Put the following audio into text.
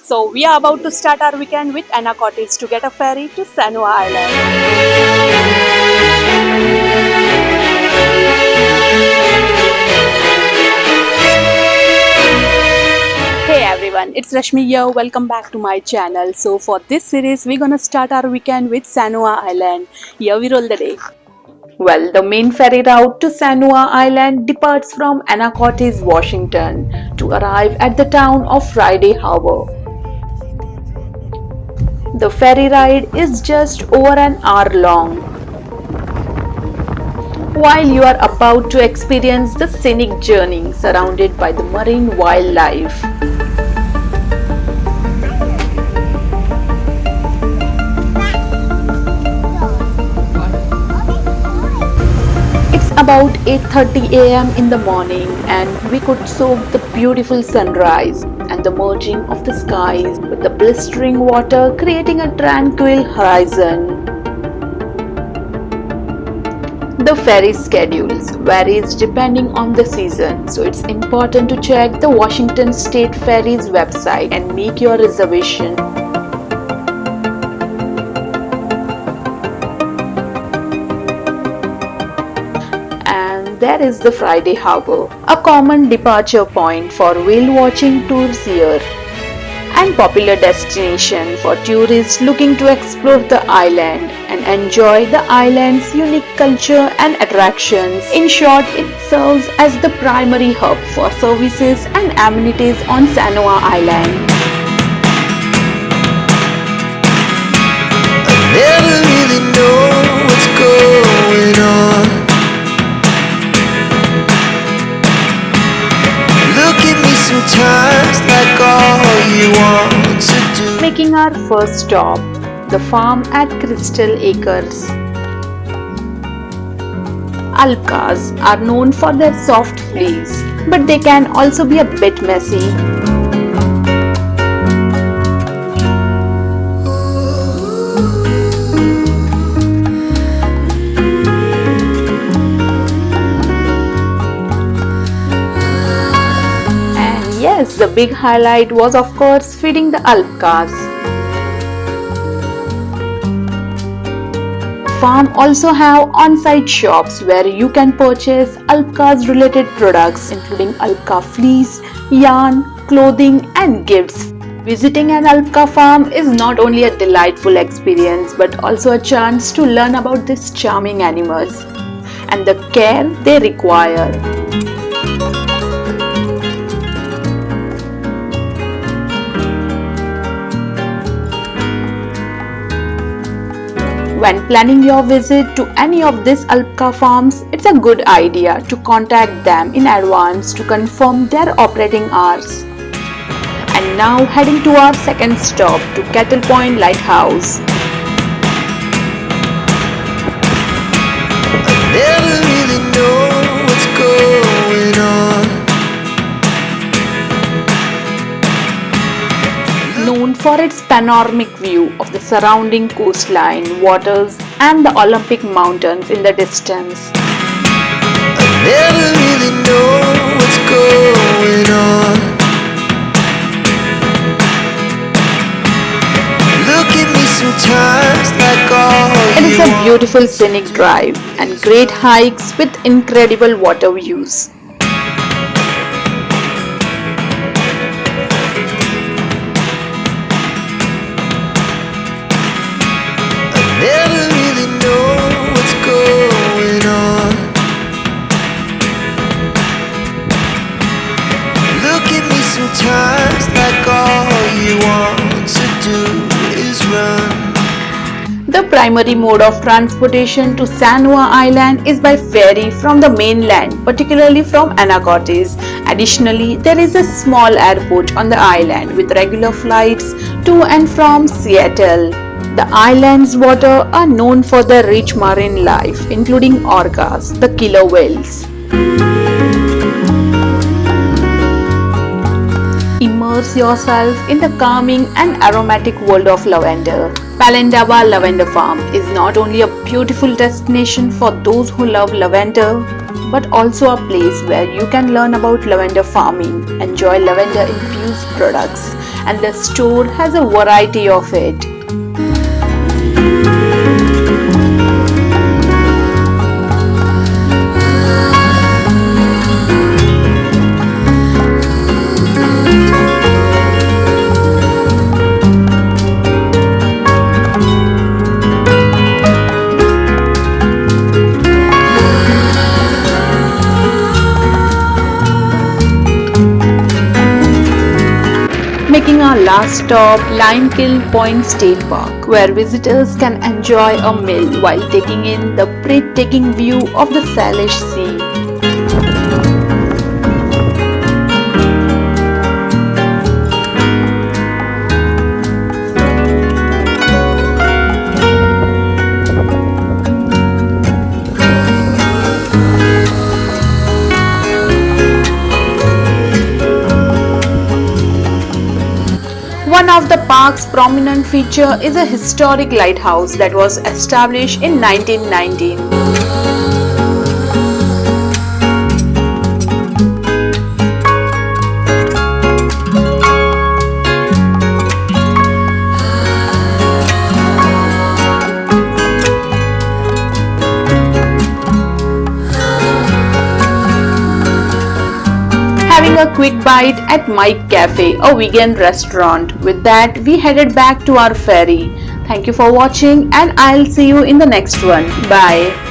So we are about to start our weekend with Anacortes to get a ferry to San Juan Island. Hey everyone, it's Rashmi here. Welcome back to my channel. So for this series, we're gonna start our weekend with San Juan Island. Here we roll the day. Well, the main ferry route to San Juan Island departs from Anacortes, Washington, to arrive at the town of Friday Harbor. The ferry ride is just over an hour long. While you are about to experience the scenic journey surrounded by the marine wildlife. About 8:30 a.m. in the morning, and we could soak the beautiful sunrise and the merging of the skies with the blistering water, creating a tranquil horizon. The ferry schedules varies depending on the season, so it's important to check the Washington State Ferry's website and make your reservation. There is the Friday Harbor, a common departure point for whale watching tours here, and popular destination for tourists looking to explore the island and enjoy the island's unique culture and attractions. In short, it serves as the primary hub for services and amenities on San Juan Island. I never really know what's going on. Sometimes like all you want to do. Making our first stop, the farm at Krystal Acres. Alpcas are known for their soft fleece, but they can also be a bit messy. Yes, the big highlight was of course feeding the Alpcas. Farm also have on-site shops where you can purchase Alpcas related products including Alpca fleece, yarn, clothing and gifts. Visiting an Alpca farm is not only a delightful experience but also a chance to learn about these charming animals and the care they require. When planning your visit to any of these Alpca farms, it's a good idea to contact them in advance to confirm their operating hours. And now heading to our second stop to Kettle Point Lighthouse. I never really know what's going on. Known for its panoramic view of the surrounding coastline, waters and the Olympic mountains in the distance. I never really know what's going on. Look at me sometimes like all It is you a want. beautiful scenic drive and great hikes with incredible water views. Never really know what's going on. Look at me sometimes like all you want to do is run. The primary mode of transportation to San Juan Island is by ferry from the mainland, particularly from Anacortes. Additionally, there is a small airport on the island with regular flights to and from Seattle. The island's waters are known for their rich marine life, including orcas, the killer whales. Immerse yourself in the calming and aromatic world of lavender. Pelindaba Lavender Farm is not only a beautiful destination for those who love lavender, but also a place where you can learn about lavender farming, enjoy lavender infused products, and the store has a variety of it. Making our last stop, Lime Kiln Point State Park, where visitors can enjoy a meal while taking in the breathtaking view of the Salish Sea. One of the park's prominent feature is a historic lighthouse that was established in 1919. Having a quick bite at Mike Cafe, a vegan restaurant. With that, we headed back to our ferry. Thank you for watching and I'll see you in the next one. Bye.